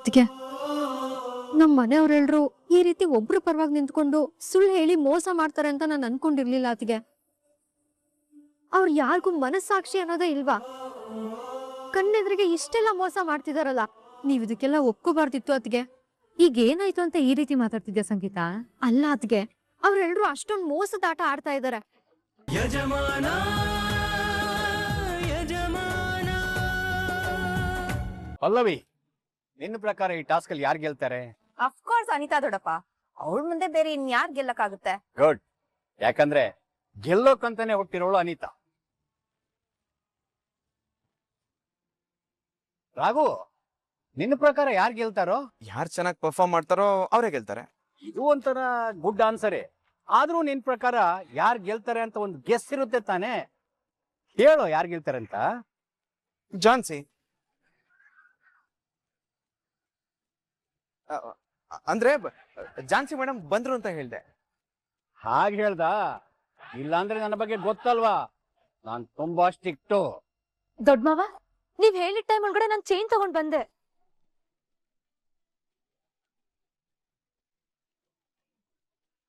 ಅದಕ್ಕೆ ನಮ್ಮ ಮನೆಯವರೆಲ್ಲರೂ ಈ ರೀತಿ ಒಬ್ರು ಪರವಾಗಿ ನಿಂತ್ಕೊಂಡು ಸುಳ್ಳು ಹೇಳಿ ಮೋಸ ಮಾಡ್ತಾರೆ ಅಂತ ನಾನು ಅನ್ಕೊಂಡಿರ್ಲಿಲ್ಲ ಅದಕ್ಕೆ. ಅವ್ರು ಯಾರಿಗೂ ಮನಸ್ಸಾಕ್ಷಿ ಅನ್ನೋದೇ ಇಲ್ವಾ? ಕಣ್ಣೆದ್ರಿಗೆ ಇಷ್ಟೆಲ್ಲ ಮೋಸ ಮಾಡ್ತಿದಾರಲ್ಲ, ನೀವ್ ಇದಕ್ಕೆಲ್ಲ ಒಪ್ಕೋಬಾರ್ದಿತ್ತು ಅತ್ಗೆ. ಈಗ ಏನಾಯ್ತು ಅಂತ ಈ ರೀತಿ ಮಾತಾಡ್ತಿದ್ಯಾ ಸಂಗೀತ? ಅಲ್ಲ ಅತ್ಗೆ, ಅವ್ರೆಲ್ರು ಅಷ್ಟೊಂದು ಮೋಸದ ಆಟ ಆಡ್ತಾ ಇದಾರೆ. ಯಜಮಾನ ಯಜಮಾನ ಪಲ್ಲವಿ, ನಿನ್ನ ಪ್ರಕಾರ ಈ ಟಾಸ್ಕ್ ಅಲ್ಲಿ ಯಾರು ಗೆಲ್ತಾರೆ? ಅಫ್ಕೋರ್ಸ್ ಅನಿತಾ ದೊಡ್ಡಪ್ಪ. ಅವಳ ಮುಂದೆ ಬೇರೆ ಇನ್ಯಾರ್ ಗೆಲ್ಲಕ್ಕಾಗುತ್ತೆ? ಗುಡ್, ಯಾಕಂದ್ರೆ ಗೆಲ್ಲೋಕಂತಾನೆ ಹುಟ್ಟಿರೋಳು ಅನಿತಾ. ರಾಘು, ನಿನ್ನ ಪ್ರಕಾರ ಯಾರು ಗೆಲ್ತಾರೋ? ಯಾರು ಚೆನ್ನಾಗಿ ಪರ್ಫಾರ್ಮ್ ಮಾಡ್ತಾರೋ ಅವರೇ ಗೆಲ್ತಾರೆ. ಇದು ಒಂಥರ ಗುಡ್ ಆನ್ಸರೇ. ಆದ್ರೂ ನಿನ್ ಪ್ರಕಾರ ಯಾರು ಗೆಲ್ತಾರೆ ಅಂತ ಒಂದು ಗೆಸ್ ಇರುತ್ತೆ ತಾನೆ? ಹೇಳೋ ಯಾರು ಗೆಲ್ತಾರೆ ಅಂತ. ಜಾನ್ಸಿ. ಅಂದ್ರೆ ಜಾನ್ಸಿ ಮೇಡಮ್ ಬಂದ್ರು ಅಂತ ಹೇಳ್ದೆ. ಹಾಗೆ ಹೇಳ್ದ? ಇಲ್ಲಾಂದ್ರೆ ನನ್ನ ಬಗ್ಗೆ ಗೊತ್ತಲ್ವಾ, ನಾನ್ ತುಂಬಾ ಸ್ಟ್ರಿಕ್ಟು. ದೊಡ್ಡ ಮಾವ, ನೀವ್ ಹೇಳಿದ ಟೈಮ್ ಒಳಗಡೆ ನಾನ್ ಚೈನ್ ತಗೊಂಡ್ ಬಂದೆ.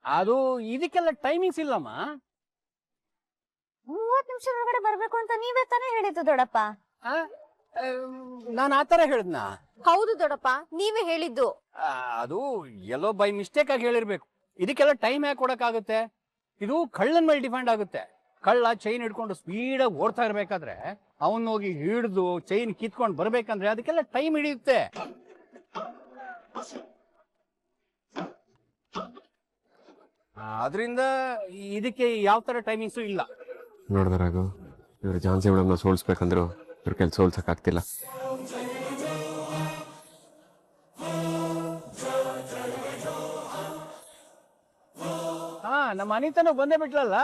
ಅದು ಇದಕ್ಕೆಲ್ಲ ಟೈಮಿಂಗ್ಸ್ ಇಲ್ಲಮ್ಮ. 30 ನಿಮಿಷ ಒಳಗಡೆ ಬರ್ಬೇಕು ಅಂತ ನೀವೇ ತಾನೇ ಹೇಳಿದ್ದು ದೊಡ್ಡಪ್ಪ. ನಾನು ಆತರ ಹೇಳಿದ್ನಾ? ಹೌದು ದೊಡ್ಡಪ್ಪ, ನೀವೇ ಹೇಳಿದ್ದು. ಅದು ಎಲ್ಲೋ ಬೈ ಮಿಸ್ಟೇಕ್ ಆಗಿ ಹೇಳಿರ್ಬೇಕು. ಇದಕ್ಕೆಲ್ಲ ಟೈಮ್ ಯಾಕೆ ಕೊಡಕ್ಕಾಗುತ್ತೆ? ಇದು ಕಳ್ಳನ ಮೇಲೆ ಡಿಪೆಂಡ್ ಆಗುತ್ತೆ. ಕಳ್ಳ ಚೈನ್ ಹಿಡ್ಕೊಂಡು ಸ್ಪೀಡಾಗಿ ಓಡ್ತಾ ಇರ್ಬೇಕಾದ್ರೆ ಅವನ್ ಹೋಗಿ ಹಿಡಿದು ಚೈನ್ ಕಿತ್ಕೊಂಡು ಬರ್ಬೇಕಂದ್ರೆ ಅದಕ್ಕೆಲ್ಲ ಟೈಮ್ ಹಿಡಿಯುತ್ತೆ. ಅದರಿಂದ ಇದಕ್ಕೆ ಯಾವ ತರ ಟೈಮಿಂಗ್ಸು ಇಲ್ಲ. ನೋಡಿದ್ರಾಗ ಇವ್ರು ಝಾನ್ಸಿ ಮೇಡಮ್ನ ಸೋಲ್ಸ್ಬೇಕಂದ್ರು ಇವ್ರ ಕೆಲ್ಸ ಸೋಲ್ಸಕ್ಕಾಗ್ತಿಲ್ಲ. ಹಾ, ನಮ್ಮ ಅನಿತಾನು ಬಂದೇ ಬಿಟ್ಲಲ್ಲ.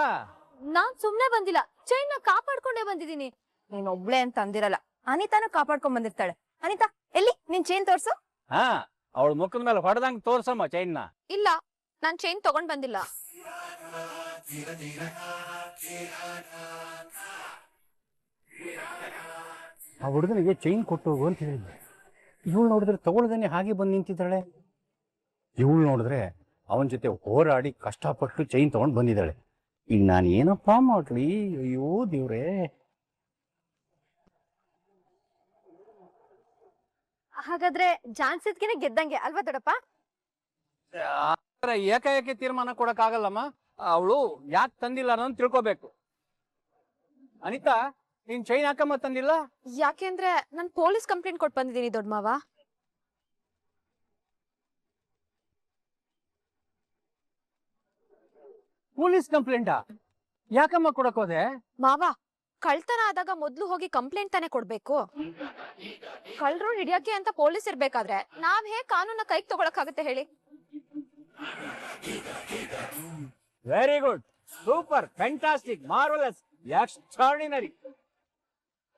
ನಾನ್ ಸುಮ್ನೆ ಬಂದಿಲ್ಲ, ಚೈನ್ ನ ಕಾಪಾಡ್ಕೊಂಡೇ ಬಂದಿದ್ದೀನಿ. ನೀನ್ ಒಬ್ಳೆ ಅಂತ ಅಂದಿರಲ್ಲ, ಅನಿತಾನು ಕಾಪಾಡ್ಕೊಂಡ್ ಬಂದಿರ್ತಾಳೆ. ಅನಿತಾ, ಎಲ್ಲಿ ನಿನ್ ಚೈನ್ ತೋರ್ಸು. ಹಾ, ಅವಳ ಮುಖದ ಮೇಲೆ ಹೊಡೆದಂಗ್ ತೋರ್ಸಮ್ಮ ಚೈನ್ನ. ಇಲ್ಲ, ನಾನ್ ಚೈನ್ ತಗೊಂಡ್ ಬಂದಿಲ್ಲ. ಆ ಹುಡುಗನಿಗೆ ಚೈನ್ ಕೊಟ್ಟು ಹೋಗು ಅಂತ ಹೇಳಿದ್ದೆ. ಇವಳು ನೋಡಿದ್ರೆ ತಗೊಳ್ದೇನೆ ಹಾಗೆ ಬಂದು ನಿಂತಿದ್ದಾಳೆ. ಇವಳು ನೋಡಿದ್ರೆ ಅವನ ಜೊತೆ ಹೋರಾಡಿ ಕಷ್ಟಪಟ್ಟು ಚೈನ್ ತಗೊಂಡು ಬಂದಿದ್ದಾಳೆ. ಈಗ ನಾನು ಏನಪ್ಪಾ ಮಾಡ್ಲಿ? ಅಯ್ಯೋ ದೇವ್ರೇ. ಹಾಗಾದ್ರೆ ಜಾನ್ಸಿದ್ಗೆನೆ ಗೆದ್ದಂಗೆ ಅಲ್ವಾ ದೊಡ್ಡಪ್ಪ? ಏಕಾಏಕಿ ತೀರ್ಮಾನ ಕೊಡಕ್ ಆಗಲ್ಲಮ್ಮ. ಅವಳು ಯಾಕೆ ತಂದಿಲ್ಲ ಅನ್ನೋದು ತಿಳ್ಕೊಬೇಕು. ಅನಿತಾ, ನೀನ್ ಚೈನ್ ಹಾಕಮ್ಮ ತಂದಿಲ್ಲ? ಯಾಕೆಂದ್ರೆ ನಾನ್ ಪೊಲೀಸ್ ಕಂಪ್ಲೇಂಟ್ ಕೊಟ್ಟು ಬಂದಿದ್ದೀನಿ ದೊಡ್ಡ ಮಾವ. ಪೊಲೀಸ್ ಕಂಪ್ಲೇಂಟಾ? ಯಾಕಮ್ಮ ಕೊಡಕ್ ಹೋದೆ? ಮಾವ, ಕಳ್ತನ ಆದಾಗ ಮೊದ್ಲು ಹೋಗಿ ಕಂಪ್ಲೇಂಟ್ ತಾನೇ ಕೊಡ್ಬೇಕು. ಕಳ್ರು ಹಿಡಿಯಕ್ಕೆ ಅಂತ ಪೊಲೀಸ್ ಇರ್ಬೇಕಾದ್ರೆ ನಾವ್ ಹೇಗ್ ಕಾನೂನ ಕೈಗೆ ತಗೊಳಕ್ಕಾಗತ್ತೆ ಹೇಳಿ? Very good, super, fantastic, marvellous, extraordinary.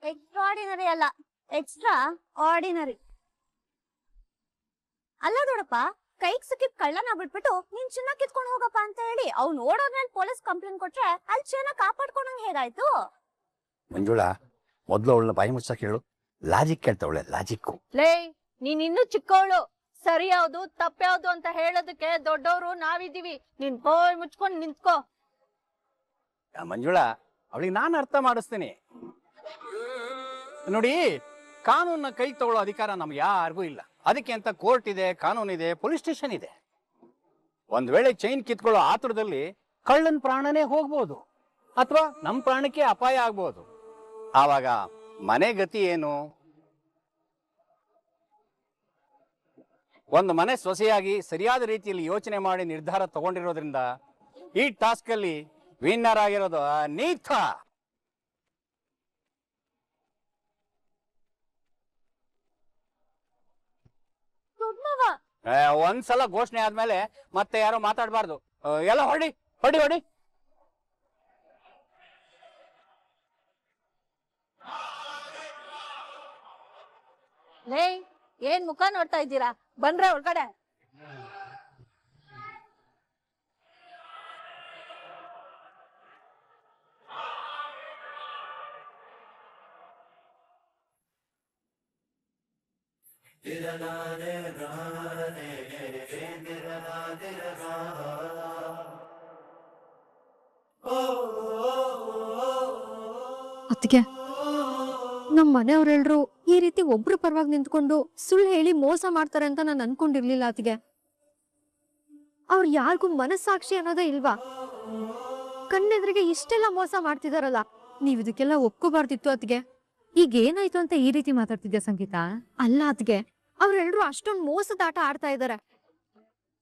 Extraordinary ಅಲ್ಲ, ಎಕ್ಸ್ಟ್ರಾ ಆರ್ಡಿನರಿ. ಅಲ್ಲ ದೊಡ್ಡಪ್ಪ, ಕೈಗ್ ಸಿಕ್ಕಿದ್ ಕಳ್ಳನ ಬಿಟ್ಬಿಟ್ಟು ನೀನ್ ಚಿನ್ನ ಕಿತ್ಕೊಂಡು ಹೋಗಪ್ಪ ಅಂತ ಹೇಳಿ ಅವ್ನು ಓಡೋದ್ಮೇಲೆ ಪೊಲೀಸ್ ಕಂಪ್ಲೇಂಟ್ ಕೊಟ್ರೆ ಅಲ್ಲಿ ಚಿನ್ನ ಕಾಪಾಡ್ಕೊಂಡಂಗ್ ಹೇಗಾಯ್ತು? ಮಂಜುಳಾ, ಮೊದ್ಲು ಅವಳನ್ನ ಬಾಯಿ ಮುಚ್ಚಕ್ ಹೇಳು. ಲಾಜಿಕ್ ಕೇಳ್ತಾವಳೆ, ಲಾಜಿಕ್. ಲೇ, ನೀನ್ ಇನ್ನೂ ಚಿಕ್ಕವಳು. ಸರಿ ಯಾವ್ದು ತಪ್ಪ್ಯಾವ್ದು ಅಂತ ಹೇಳೋದಕ್ಕೆ ದೊಡ್ಡವರು ನಾವಿದ್ದೀವಿ. ನೀನ್ ಬಾಯ್ ಮುಚ್ಕೊಂಡ್ ನಿಂತ್ಕೋ. ಮಂಜುಳಾ, ಅವಳಿಗೆ ನಾನು ಅರ್ಥ ಮಾಡಿಸ್ತೀನಿ. ನೋಡಿ, ಕಾನೂನ ಕೈ ತಗೊಳ್ಳೋ ಅಧಿಕಾರ ನಮ್ಗೆ ಯಾರಿಗೂ ಇಲ್ಲ. ಅದಕ್ಕೆ ಅಂತ ಕೋರ್ಟ್ ಇದೆ, ಕಾನೂನು ಇದೆ, ಪೊಲೀಸ್ ಸ್ಟೇಷನ್ ಇದೆ. ಒಂದ್ ವೇಳೆ ಚೈನ್ ಕಿತ್ಕೊಳ್ಳೋ ಆತುರದಲ್ಲಿ ಕಳ್ಳನ್ ಪ್ರಾಣನೇ ಹೋಗ್ಬೋದು, ಅಥವಾ ನಮ್ ಪ್ರಾಣಕ್ಕೆ ಅಪಾಯ ಆಗ್ಬೋದು. ಆವಾಗ ಮನೆ ಗತಿ ಏನು? ಒಂದು ಮನೆ ಸೊಸೆಯಾಗಿ ಸರಿಯಾದ ರೀತಿಯಲ್ಲಿ ಯೋಚನೆ ಮಾಡಿ ನಿರ್ಧಾರ ತಗೊಂಡಿರೋದ್ರಿಂದ ಈ ಟಾಸ್ಕ್ ಅಲ್ಲಿ ವಿನ್ನರ್ ಆಗಿರೋದು ಅನಿತಾ. ಒಂದ್ಸಲ ಘೋಷಣೆ ಆದ್ಮೇಲೆ ಮತ್ತೆ ಯಾರೋ ಮಾತಾಡಬಾರ್ದು. ಎಲ್ಲ ಹೊಡಿ ಹೊಡಿ ಹೊಡಿ. ಲೇ, ಏನ್ ಮುಖ ನೋಡ್ತಾ ಇದ್ದೀರಾ? ಬಂದ್ರೆ ಒಳಗಡೆ. ಅತ್ತಿಗೆ, ನಮ್ಮ ಮನೆಯವರೆಲ್ರು ಈ ರೀತಿ ಒಬ್ರು ಪರವಾಗಿ ನಿಂತ್ಕೊಂಡು ಸುಳ್ಳು ಹೇಳಿ ಮೋಸ ಮಾಡ್ತಾರೆ ಅಂತ ನಾನು ಅನ್ಕೊಂಡಿರ್ಲಿಲ್ಲ ಅತ್ತಿಗೆ. ಅವ್ರು ಯಾರಿಗೂ ಮನಸ್ಸಾಕ್ಷಿ ಅನ್ನೋದೇ ಇಲ್ವಾ? ಕಣ್ಣೆದ್ರಿಗೆ ಇಷ್ಟೆಲ್ಲ ಮೋಸ ಮಾಡ್ತಿದಾರಲ್ಲ, ನೀವ್ ಇದಕ್ಕೆಲ್ಲ ಒಪ್ಕೋಬಾರ್ದಿತ್ತು ಅತ್ತಿಗೆ. ಈಗ ಏನಾಯ್ತು ಅಂತ ಈ ರೀತಿ ಮಾತಾಡ್ತಿದ್ಯಾ ಸಂಗೀತ? ಅಲ್ಲ ಅತ್ತಿಗೆ, ಅವ್ರೆಲ್ರು ಅಷ್ಟೊಂದು ಮೋಸದಾಟ ಆಡ್ತಾ ಇದಾರೆ.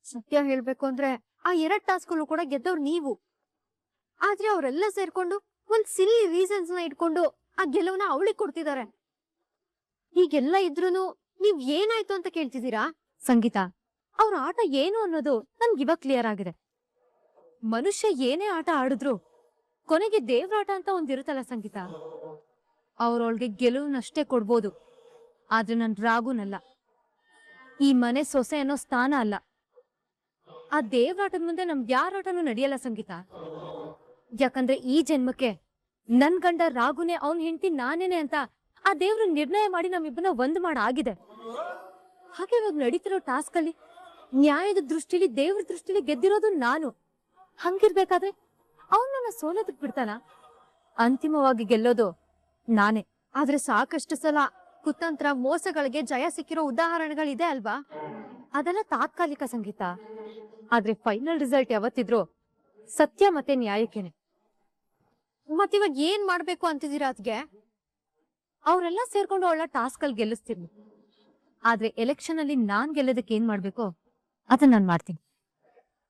ಸತ್ಯ ಹೇಳ್ಬೇಕು ಅಂದ್ರೆ ಆ 2 ಟಾಸ್ಕಲ್ಲೂ ಕೂಡ ಗೆದ್ದವ್ರು ನೀವು. ಆದ್ರೆ ಅವರೆಲ್ಲ ಸೇರ್ಕೊಂಡು ಒಂದ್ ಸಿಲ್ಲಿ ರೀಸನ್ಸ್ ನ ಇಟ್ಕೊಂಡು ಆ ಗೆಲುವನ್ನ ಅವಳಿಗೆ ಕೊಡ್ತಿದ್ದಾರೆ. ಹೀಗೆಲ್ಲ ಇದ್ರೂನು ನೀವ್ ಏನಾಯ್ತು ಅಂತ ಕೇಳ್ತಿದ್ದೀರಾ? ಸಂಗೀತ, ಅವ್ರ ಆಟ ಏನು ಅನ್ನೋದು ನನ್ಗೆ ಇವಾಗ ಕ್ಲಿಯರ್ ಆಗಿದೆ. ಮನುಷ್ಯ ಏನೇ ಆಟ ಆಡಿದ್ರು ಕೊನೆಗೆ ದೇವ್ರಾಟ ಅಂತ ಒಂದಿರುತ್ತಲ್ಲ ಸಂಗೀತ, ಅವ್ರೊಳ್ಗೆ ಗೆಲುವನ್ನಷ್ಟೇ ಕೊಡ್ಬೋದು. ಆದ್ರೆ ನನ್ ರಾಗುನಲ್ಲ, ಈ ಮನೆ ಸೊಸೆ ಅನ್ನೋ ಸ್ಥಾನ ಅಲ್ಲ. ಆ ದೇವ್ರಾಟದ ಮುಂದೆ ನಮ್ಗೆ ಯಾರ ಆಟನೂ ನಡೆಯಲ್ಲ ಸಂಗೀತ. ಯಾಕಂದ್ರೆ ಈ ಜನ್ಮಕ್ಕೆ ನನ್ ಗಂಡ ರಾಗುನೇ ಅವ್ನ್ ಹೆಂಡತಿ ನಾನೇನೆ ಅಂತ ಆ ದೇವ್ರು ನಿರ್ಣಯ ಮಾಡಿ ನಮ್ಮಿಬ್ಬರನ್ನ ಒಂದ್ ಆಗಿದೆ. ಹಾಗೆ ಇವಾಗ ನಡೀತಿರೋ ಟಾಸ್ಕ್ ಅಲ್ಲಿ ನ್ಯಾಯದ ದೃಷ್ಟಿಲಿ ದೇವ್ರ ದೃಷ್ಟಿಲಿ ಗೆದ್ದಿರೋದು ನಾನು. ಹಂಗಿರ್ಬೇಕಾದ್ರೆ ಅವ್ನು ನನ್ನ ಸೋಲೋದಕ್ ಬಿಡ್ತಾನ? ಅಂತಿಮವಾಗಿ ಗೆಲ್ಲೋದು ನಾನೇ. ಆದ್ರೆ ಸಾಕಷ್ಟು ಸಲ ಕುತಂತ್ರ ಮೋಸಗಳಿಗೆ ಜಯ ಸಿಕ್ಕಿರೋ ಉದಾಹರಣೆಗಳಿದೆ ಅಲ್ವಾ? ಅದೆಲ್ಲ ತಾತ್ಕಾಲಿಕ ಸಂಗೀತ. ಆದ್ರೆ ಫೈನಲ್ ರಿಸಲ್ಟ್ ಯಾವತ್ತಿದ್ರು ಸತ್ಯ ಮತ್ತೆ ನ್ಯಾಯಕ್ಕೆನೆ. ಮತ್ತಿವಾಗ ಏನ್ ಮಾಡ್ಬೇಕು ಅಂತಿದ್ದೀರಾ ಅದ್ಗೆ? ಅವರೆಲ್ಲ ಸೇರ್ಕೊಂಡು ಅವಳ ಟಾಸ್ಕ್ ಅಲ್ಲಿ ಗೆಲ್ಲಿಸ್ತೀನಿ. ಆದ್ರೆ ಎಲೆಕ್ಷನ್ ಅಲ್ಲಿ ನಾನ್ ಗೆಲ್ಲೋದಕ್ಕೆ ಏನ್ ಮಾಡ್ಬೇಕೋ ಅದನ್ನ ನಾನ್ ಮಾಡ್ತೀನಿ.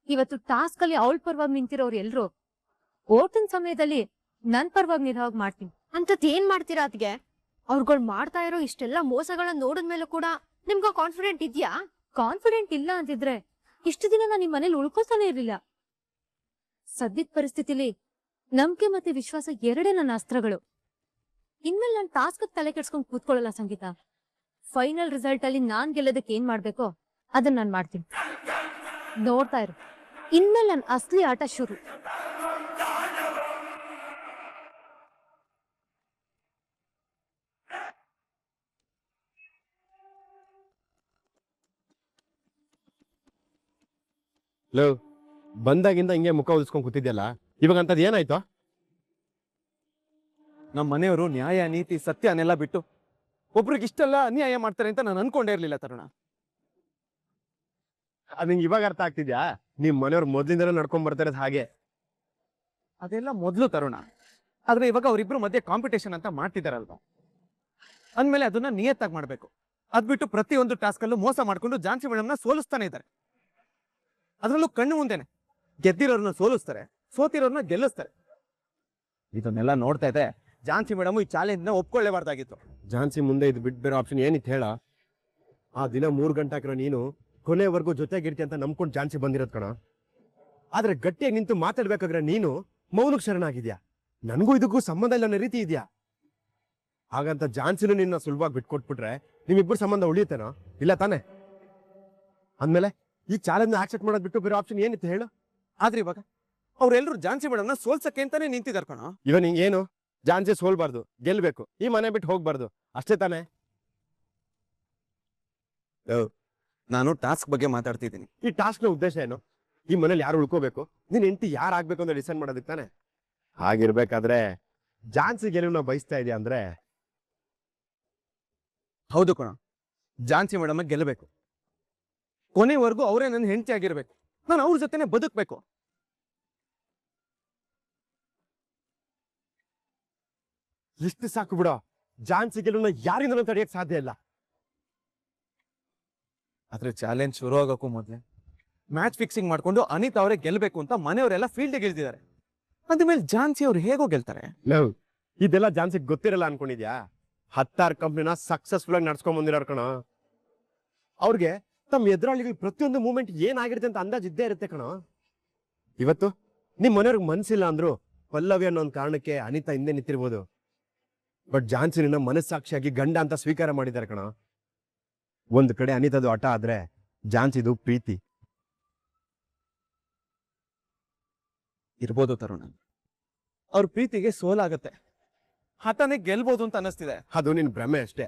ಇವತ್ತು ಟಾಸ್ಕ್ ಅಲ್ಲಿ ಅವಳ ಪರವಾಗಿ ನಿಂತಿರೋರು ಎಲ್ರು ಓಟಿನ ಸಮಯದಲ್ಲಿ ನನ್ ಪರವಾಗಿ ನಿಧಾವಾಗ ಮಾಡ್ತೀನಿ. ಅಂತದ್ ಏನ್ ಮಾಡ್ತೀರಾ ಅದ್ಗೆ? ಅವ್ರುಗಳು ಮಾಡ್ತಾ ಇರೋ ಇಷ್ಟೆಲ್ಲ ಮೋಸಗಳನ್ನ ನೋಡಿದ್ಮೇಲೂ ಕೂಡ ನಿಮ್ಗ ಕಾನ್ಫಿಡೆಂಟ್ ಇದ್ಯಾ? ಕಾನ್ಫಿಡೆಂಟ್ ಇಲ್ಲ ಅಂತಿದ್ರೆ ಇಷ್ಟು ದಿನ ನಾನು ನಿಮ್ ಮನೇಲಿ ಉಳ್ಕೊತಾನೆ ಇರ್ಲಿಲ್ಲ. ಸದ್ಯದ ಪರಿಸ್ಥಿತಿಲಿ ನಂಬಿಕೆ ಮತ್ತೆ ವಿಶ್ವಾಸ ಎರಡೇ ನನ್ನ ಅಸ್ತ್ರಗಳು. ಇನ್ಮೇಲೆ ನಾನು ಟಾಸ್ಕ್ ತಲೆ ಕೆಡ್ಸ್ಕೊಂಡ್ ಕೂತ್ಕೊಳ್ಳಲ್ಲ ಸಂಗೀತ. ಫೈನಲ್ ರಿಸಲ್ಟ್ ಅಲ್ಲಿ ನಾನ್ ಗೆಲ್ಲೋದಕ್ಕೆ ಏನ್ ಮಾಡ್ಬೇಕೋ ಅದನ್ನ ನಾನ್ ಮಾಡ್ತೀನಿ. ನೋಡ್ತಾ ಇರು, ಇನ್ಮೇಲೆ ನನ್ ಅಸ್ಲಿ ಆಟ ಶುರು. ಲೋ, ಬಂದಾಗಿಂದ ಹಿಂಗೆ ಮುಖ ಉಳಿಸ್ಕೊಂಡ್ ಕೂತಿದ್ಯಲ್ಲ, ಇವಾಗ ಅಂತದ್ ಏನಾಯ್ತು? ನಮ್ಮ ಮನೆಯವರು ನ್ಯಾಯ ನೀತಿ ಸತ್ಯನೆಲ್ಲ ಬಿಟ್ಟು ಒಬ್ರಿಗೆ ಇಷ್ಟೆಲ್ಲ ಅನ್ಯಾಯ ಮಾಡ್ತಾರೆ ಅಂತ ನಾನು ಅನ್ಕೊಂಡೇ ಇರ್ಲಿಲ್ಲ ತರುಣ. ಅದ್ ನಿಂಗೆ ಇವಾಗ ಅರ್ಥ ಆಗ್ತಿದ್ಯಾ? ನಿಮ್ ಮನೆಯವ್ರು ಮೊದ್ಲಿಂದಲೂ ನಡ್ಕೊಂಡ್ ಬರ್ತಾ ಇರೋದು ಹಾಗೆ. ಅದೆಲ್ಲ ಮೊದ್ಲು ತರುಣ. ಆದ್ರೆ ಇವಾಗ ಅವರಿಬ್ರು ಮಧ್ಯೆ ಕಾಂಪಿಟೇಷನ್ ಅಂತ ಮಾಡ್ತಿದಾರಲ್ವಾ, ಅಂದ್ಮೇಲೆ ಅದನ್ನ ನಿಯತ್ತಾಗಿ ಮಾಡ್ಬೇಕು. ಅದ್ಬಿಟ್ಟು ಪ್ರತಿಯೊಂದು ಟಾಸ್ಕ್ ಅಲ್ಲೂ ಮೋಸ ಮಾಡ್ಕೊಂಡು ಝಾನ್ಸಿ ಮೇಡಮ್ನ ಸೋಲಿಸ್ತಾನೆ ಇದ್ದಾರೆ. ಅದ್ರಲ್ಲೂ ಕಣ್ಣು ಮುಂದೆನೆ ಗೆದ್ದಿರೋರ್ನ ಸೋಲಿಸ್ತಾರೆ, ಸೋತಿರೋರ್ನ ಗೆಲ್ಲಿಸ್ತಾರೆ. ಇದನ್ನೆಲ್ಲ ನೋಡ್ತಾ ಇದೆ ಝಾನ್ಸಿ ಮೇಡಮ್ ಈ ಚಾಲೆಂಜ್ ನ ಒಪ್ಕೊಳ್ಳೇಬಾರ್ದಾಗಿತ್ತು. ಝಾನ್ಸಿ ಮುಂದೆ ಇದು ಬಿಟ್ಟು ಬೇರೆ ಆಪ್ಷನ್ ಏನಿತ್ತು ಹೇಳ? ಆ ದಿನ 3 ಗಂಟೆ ಹಾಕಿರೋ ನೀನು ಕೊನೆವರೆಗೂ ಜೊತೆಗಿರ್ತಿ ಅಂತ ನಂಬ್ಕೊಂಡು ಝಾನ್ಸಿ ಬಂದಿರೋದ್ ಕಣ. ಆದ್ರೆ ಗಟ್ಟಿಯಾಗಿ ನಿಂತು ಮಾತಾಡ್ಬೇಕಾದ್ರೆ ನೀನು ಮೌನಕ್ಕೆ ಶರಣಾಗಿದ್ಯಾ. ನನಗೂ ಇದಕ್ಕೂ ಸಂಬಂಧ ಇಲ್ಲ ಅನ್ನೋ ರೀತಿ ಇದೆಯಾ? ಹಾಗಂತ ಝಾನ್ಸಿನೂ ನಿನ್ನ ಸುಲಭವಾಗಿ ಬಿಟ್ಕೊಟ್ಬಿಟ್ರೆ ನಿಮ್ಮಿಬ್ಬರು ಸಂಬಂಧ ಉಳಿಯುತ್ತೇನೋ? ಇಲ್ಲ ತಾನೆ? ಅಂದ್ಮೇಲೆ ಈ ಚಾಲೆಂಜ್ ಆಕ್ಸೆಪ್ಟ್ ಮಾಡೋದ್ ಬಿಟ್ಟು ಬೇರೆ ಆಪ್ಷನ್ ಏನಿತ್ತು ಹೇಳು? ಆದ್ರೆ ಇವಾಗ ಅವ್ರೆಲ್ರು ಝಾನ್ಸಿ ಮೇಡಮ್ನ ಸೋಲ್ಸಕ್ಕೆ ಅಂತಾನೆ ನಿಂತಿದಾರ ಕಣ. ಇವ ನಿಂಗೇನು? ಝಾನ್ಸಿ ಸೋಲ್ಬಾರ್ದು, ಗೆಲ್ಬೇಕು, ಈ ಮನೆ ಬಿಟ್ಟು ಹೋಗ್ಬಾರ್ದು, ಅಷ್ಟೇ ತಾನೆ? ನಾನು ಟಾಸ್ಕ್ ಬಗ್ಗೆ ಮಾತಾಡ್ತಿದ್ದೀನಿ. ಈ ಟಾಸ್ಕ್ ನ ಉದ್ದೇಶ ಏನು? ಈ ಮನೇಲಿ ಯಾರು ಉಳ್ಕೋಬೇಕು, ನಿನ್ ಹೆಂಡತಿ ಯಾರು ಆಗ್ಬೇಕು ಅಂತ ಡಿಸೈಡ್ ಮಾಡೋದಕ್ಕೆ ತಾನೆ. ಹಾಗಿರ್ಬೇಕಾದ್ರೆ ಝಾನ್ಸಿ ಗೆಲುವನ್ನ ಬಯಸ್ತಾ ಇದೆಯಾ ಅಂದ್ರೆ? ಹೌದು ಕಣ, ಝಾನ್ಸಿ ಮೇಡಮ್ ಗೆಲ್ಲಬೇಕು. ಕೊನೆವರೆಗೂ ಅವರೇ ನನ್ನ ಹೆಂಡತಿ ಆಗಿರ್ಬೇಕು. ನಾನು ಅವ್ರ ಜೊತೆನೆ ಬದುಕ್ಬೇಕು. ಇಷ್ಟು ಸಾಕು ಬಿಡೋ. ಝಾನ್ಸಿ ಗೆಲುವನ್ನ ಯಾರಿಂದಲೂ ತಡೆಯಕ್ ಸಾಧ್ಯ ಇಲ್ಲ. ಆದ್ರೆ ಚಾಲೆಂಜ್ ಶುರು ಆಗೋಕ್ಕೂ ಮೊದ್ಲೇ ಮ್ಯಾಚ್ ಫಿಕ್ಸಿಂಗ್ ಮಾಡ್ಕೊಂಡು ಅನಿತಾ ಅವರೇ ಗೆಲ್ಬೇಕು ಅಂತ ಮನೆಯವರೆಲ್ಲ ಫೀಲ್ಡ್ ಇಳಿದಿದ್ದಾರೆ. ಅಂದ್ಮೇಲೆ ಝಾನ್ಸಿ ಅವ್ರು ಹೇಗೋ ಗೆಲ್ತಾರೆ? ಲವ್, ಇದೆಲ್ಲ ಝಾನ್ಸಿಗೆ ಗೊತ್ತಿರಲ್ಲ ಅನ್ಕೊಂಡಿದ್ಯಾ? 10 ಕಂಪ್ನಿನ ಸಕ್ಸಸ್ಫುಲ್ ಆಗಿ ನಡ್ಸ್ಕೊಂಡ್ ಬಂದಿರೋರ್ ಕಣ. ಅವ್ರಿಗೆ ತಮ್ಮ ಎದುರಾಳಿಗಳ ಪ್ರತಿಯೊಂದು ಮೂಮೆಂಟ್ ಏನಾಗಿರುತ್ತೆ ಅಂತ ಅಂದಾಜ್ ಇದ್ದೇ ಇರುತ್ತೆ ಕಣ. ಇವತ್ತು ನಿಮ್ ಮನೆಯವ್ರಿಗೆ ಮನ್ಸಿಲ್ಲ ಅಂದ್ರು ಪಲ್ಲವಿ ಅನ್ನೋ ಒಂದು ಕಾರಣಕ್ಕೆ ಅನಿತಾ ಹಿಂದೆ ನಿಂತಿರ್ಬೋದು. ಬಟ್ ಝಾನ್ಸಿ ನಿನ್ನ ಮನಸ್ಸಾಕ್ಷಿಯಾಗಿ ಗಂಡ ಅಂತ ಸ್ವೀಕಾರ ಮಾಡಿದ್ದಾರೆ ಕಣ. ಒಂದ್ ಕಡೆ ಅನಿತಾದು ಆಟ ಆದ್ರೆ ಝಾನ್ಸಿದು ಪ್ರೀತಿ. ಇರ್ಬೋದು ತರುಣ, ಅವ್ರ ಪ್ರೀತಿಗೆ ಸೋಲಾಗತ್ತೆ, ಹಠನೇ ಗೆಲ್ಬೋದು ಅಂತ ಅನ್ನಿಸ್ತಿದೆ. ಅದು ನಿನ್ ಭ್ರಮೆ ಅಷ್ಟೇ.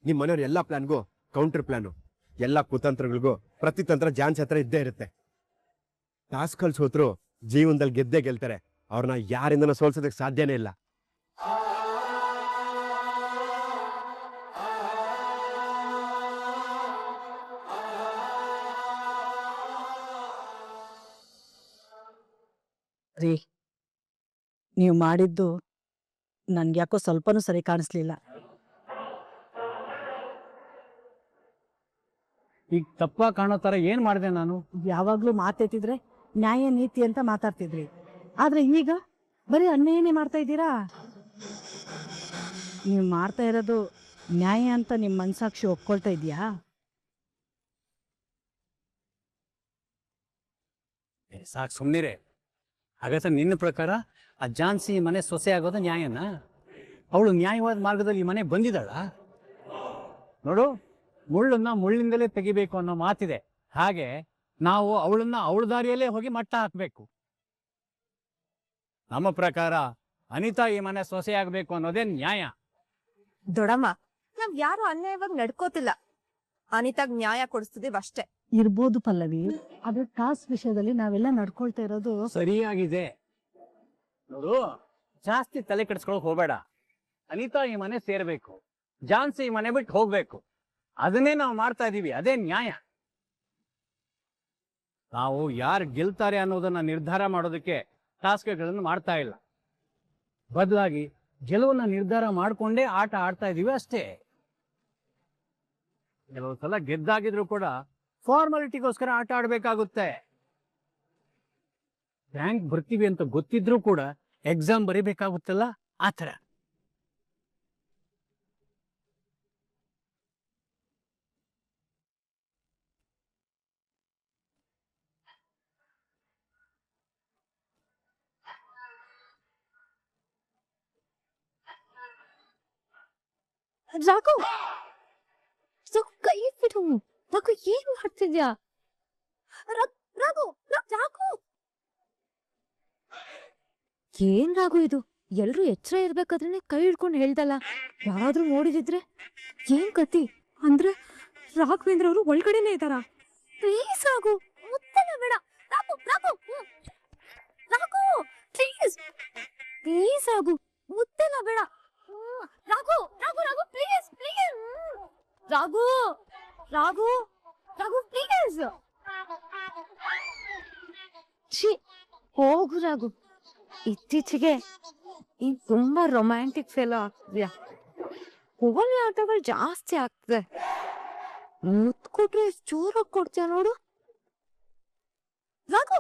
ನಿಮ್ ಮನೆಯವ್ರ ಎಲ್ಲಾ ಪ್ಲಾನ್ಗೂ ಕೌಂಟರ್ ಪ್ಲಾನು ಎಲ್ಲ ಕುತಂತ್ರಗಳಿಗೂ ಪ್ರತಿತಂತ್ರ ಜಾನ್ಸಿ ಹತ್ರ ಇದ್ದೇ ಇರುತ್ತೆ. ಟಾಸ್ಕಲ್ ಸೋತ್ರು ಜೀವನದಲ್ಲಿ ಗೆದ್ದೇ ಗೆಲ್ತಾರೆ. ಅವ್ರನ್ನ ಯಾರಿಂದನೂ ಸೋಲ್ಸೋದಕ್ಕೆ ಸಾಧ್ಯನೇ ಇಲ್ಲ. ರೀ, ನೀವು ಮಾಡಿದ್ದು ನನ್ಗೆ ಯಾಕೋ ಸ್ವಲ್ಪನೂ ಸರಿ ಕಾಣಿಸ್ಲಿಲ್ಲ. ಈಗ ತಪ್ಪ ಕಾಣೋ ತರ ಏನ್ ಮಾಡಿದೆ ನಾನು? ಯಾವಾಗ್ಲೂ ಮಾತೆತ್ತಿದ್ರೆ ನ್ಯಾಯ ನೀತಿ ಅಂತ ಮಾತಾಡ್ತಿದ್ರಿ, ಆದ್ರೆ ಈಗ ಬರೀ ಅನ್ಯಾಯನೇ ಮಾಡ್ತಾ ಇದ್ದೀರಾ. ನೀವು ಮಾಡ್ತಾ ಇರೋದು ನ್ಯಾಯ ಅಂತ ನಿಮ್ ಮನ್ಸಾಕ್ಷಿ ಒಪ್ಕೊಳ್ತಾ ಇದೀಯಾ? ಸಾಕು ಸುಮ್ನಿರೆ. ಹಾಗಾದ್ರೆ ನಿನ್ನ ಪ್ರಕಾರ ಆ ಜಾನ್ಸಿ ಮನೆ ಸೊಸೆ ಆಗೋದು ನ್ಯಾಯನಾ? ಅವಳು ನ್ಯಾಯವಾದ ಮಾರ್ಗದಲ್ಲಿ ಈ ಮನೆ ಬಂದಿದ್ದಾಳ? ನೋಡು, ಮುಳ್ಳನ್ನ ಮುಳ್ಳಿಂದಲೇ ತೆಗಿಬೇಕು ಅನ್ನೋ ಮಾತಿದೆ. ಹಾಗೆ ನಾವು ಅವಳನ್ನ ಅವಳ ದಾರಿಯಲ್ಲೇ ಹೋಗಿ ಮಟ್ಟ ಹಾಕ್ಬೇಕು. ನಮ್ಮ ಪ್ರಕಾರ ಅನಿತಾ ಈ ಮನೆ ಸೊಸೆ ಆಗ್ಬೇಕು ಅನ್ನೋದೇ ನ್ಯಾಯ. ದೊಡಮ್ಮ, ನಾವ್ ಯಾರು ಅನ್ಯಾಯವಾಗಿ ನಡ್ಕೋತಿಲ್ಲ. ಅನಿತಾಗ್ ನ್ಯಾಯ ಕೊಡಿಸ್ತಿದೀವಿ ಅಷ್ಟೇ. ಇರ್ಬೋದು ಪಲ್ಲವಿ, ಆದ್ರೆ ಟಾಸ್ಕ್ ವಿಷಯದಲ್ಲಿ ನಾವೆಲ್ಲ ನಡ್ಕೊಳ್ತಾ ಇರೋದು ಸರಿಯಾಗಿದೆ. ನೋಡು, ಜಾಸ್ತಿ ತಲೆ ಕೆಡಿಸ್ಕೊಳಕ್ ಹೋಗ್ಬೇಡ. ಅನಿತಾ ಈ ಮನೆ ಸೇರ್ಬೇಕು, ಜಾನ್ಸಿ ಈ ಮನೆ ಬಿಟ್ಟು ಹೋಗ್ಬೇಕು. ಅದನ್ನೇ ನಾವು ಮಾಡ್ತಾ ಇದೀವಿ, ಅದೇ ನ್ಯಾಯ. ನಾವು ಯಾರು ಗೆಲ್ತಾರೆ ಅನ್ನೋದನ್ನ ನಿರ್ಧಾರ ಮಾಡೋದಕ್ಕೆ ಟಾಸ್ಕ್ಗಳನ್ನು ಮಾಡ್ತಾ ಇಲ್ಲ. ಬದಲಾಗಿ ಗೆಲುವನ್ನ ನಿರ್ಧಾರ ಮಾಡ್ಕೊಂಡೇ ಆಟ ಆಡ್ತಾ ಇದೀವಿ ಅಷ್ಟೇ. ಕೆಲವು ಸಲ ಗೆದ್ದಾಗಿದ್ರು ಕೂಡ ಫಾರ್ಮಾಲಿಟಿಗೋಸ್ಕರ ಆಟ ಆಡ್ಬೇಕಾಗುತ್ತೆ. ರ್ಯಾಂಕ್ ಬರ್ತೀವಿ ಅಂತ ಗೊತ್ತಿದ್ರೂ ಕೂಡ ಎಕ್ಸಾಮ್ ಬರೀಬೇಕಾಗುತ್ತಲ್ಲ, ಆತರ. ರಾಘು, ಕೈ ಬಿಡು. ರಾಘು, ಏನ್ ಮಾಡ್ತಿದ್ಯಾ? ರಾಘು, ರಾಘು, ಏನ್ ರಾಘು ಇದು? ಎಲ್ರು ಎಚ್ಚರ ಇರ್ಬೇಕಾದ್ರೆ ಕೈ ಹಿಡ್ಕೊಂಡು ಹೇಳ್ದಲ್ಲ. ಯಾರಾದ್ರೂ ನೋಡಿದಿದ್ರೆ ಏನ್ ಕತಿ? ಅಂದ್ರೆ ರಾಘವೇಂದ್ರ ಅವರು ಒಳಗಡೆನೆ ಇದಾರ? ಪ್ಲೀಸ್ ರಾಘು, ಮುತ್ತಲ್ಲ ಬೇಡ. ರಾಘು, ರಾಘು, ರಾಘು, ಪ್ಲೀಸ್ ಪ್ಲೀಸ್ ರಾಘು, ಮುತ್ತೆಲ್ಲ ಬೇಡ. Raghu, Raghu, Raghu, please please. Raghu, Raghu, Raghu, please. ಹೋಗು ರಾಘು. ಇತ್ತೀಚೆಗೆ ನೀನ್ ತುಂಬಾ ರೊಮ್ಯಾಂಟಿಕ್ ಫೆಲೋ ಆಗ್ತಿದ್ಯಾ. ಹೋಗಲಿ ಆಟಗಳು ಜಾಸ್ತಿ ಆಗ್ತದೆ. ಮುತ್ ಕೊಟ್ರೆ ಜೋರಾಗಿ ಕೊಡ್ತೀಯ ನೋಡು. ರಾಘು,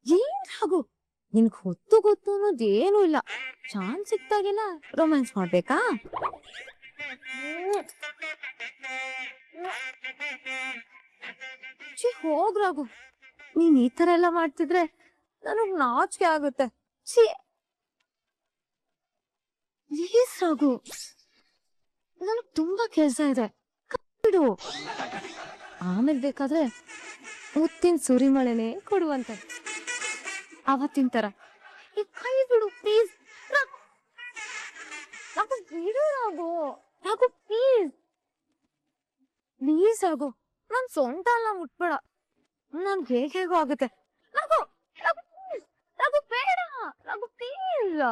ಏನ್ ರಾಘು, ನಿನ್ಗೆ ಗೊತ್ತು ಅನ್ನೋದು ಏನೂ ಇಲ್ಲ. ಚಾನ್ಸ್ ಸಿಕ್ತಾಗೆಲ್ಲ ರೊಮ್ಯಾನ್ಸ್ ಮಾಡ್ಬೇಕಾ? ಹೋಗ್ ರಾಘು, ನೀನ್ ಈ ತರ ಎಲ್ಲ ಮಾಡ್ತಿದ್ರೆ ನನಗ್ ನಾಚಿಕೆ ಆಗುತ್ತೆ. ಪ್ಲೀಸ್ ರಾಘು, ನನಗ್ ತುಂಬಾ ಕೆಲ್ಸ ಇದೆ, ಬಿಡು. ಆಮೇಲೆ ಬೇಕಾದ್ರೆ ಮುತ್ತಿನ ಸುರಿಮಳೆನೆ ಕೊಡುವಂತೆ, ಅವತ್ತಿನ ತರ. ಈ ಕೈ ಬಿಡು ಪ್ಲೀಸ್. ರಾಘು, ಬಿಡು ರಾಘು. ರಾಘು, ಪ್ಲೀಸ್ ಪ್ಲೀಸ್ ರಾಘು, ನನ್ ಸೊಂಟ ಎಲ್ಲ ಮುಟ್ಬೇಡ. ನನ್ಗೆ ಹೇಗೋ ಆಗುತ್ತೆ. ರಾಘು, ರಾಘು, ರಾಘು, ಬೇಡ. ರಾಘು, ಪ್ಲೀಸ್.